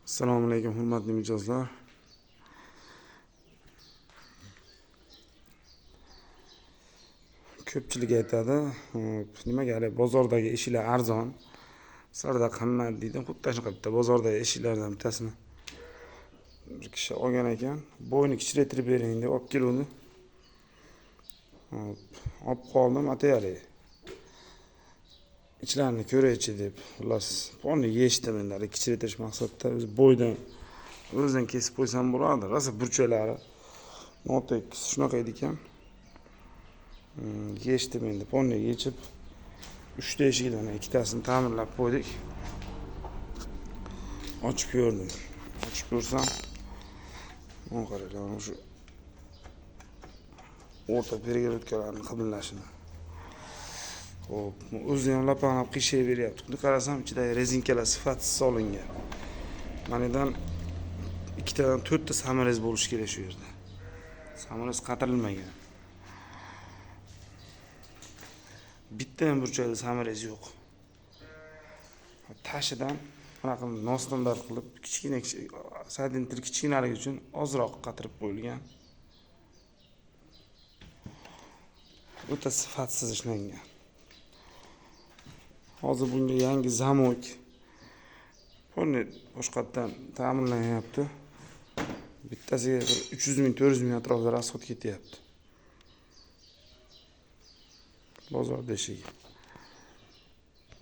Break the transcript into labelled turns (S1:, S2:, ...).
S1: Assalomu alaykum hurmatli mijozlar. Ko'pchilik aytadi, nimaga hali bozordagi eshiklar arzon, sizlarda qimmat deydi. Xuddi shunaqa bitta bozordagi eshiklardan bittasini bir kishi olgan ekan. Bo'yni kichraytirib bering deb olib keluvdi. Olib qoldim, atayari. İçlarini ko'raychi deb. Xullas, ponni yechdim endi kichraytirish maqsadida o'z bo'ydan o'zidan kesib qo'ysam bo'ladi. Rosa burchaklari notekis shunaqa edi ekan. Yechdim endi, ponni yechib 3 ta eshikdan ikkitasini ta'mirlab qo'ydik. Ochib ko'rdim. Ochib ko'rsam, mana qaranglar, shu o'rta перегородкаларning qimirlashini. Hop, o'zi ham lapang'ab qiyshayib beryapti. Buni qarasam, ichidagi rezinkalar sifatsiz solingan. Manidan ikkitadan 4 ta samarez bo'lishi kerak shu yerda. Samarez qatirilmagan. Bitta ham burchakda samarez yo'q. Tashidan bunaqa nostandart qilib kichkina santimetr kichkinaligi uchun ozroq qatirib qo'yilgan. O'ta sifatsiz ishlangan. Hozir bunga yangi zamok ponni boshqatdan ta'mirlanyapti. Bittasiga 300 ming 400 ming atrofida rasxod ketyapti. Bozor eshigi.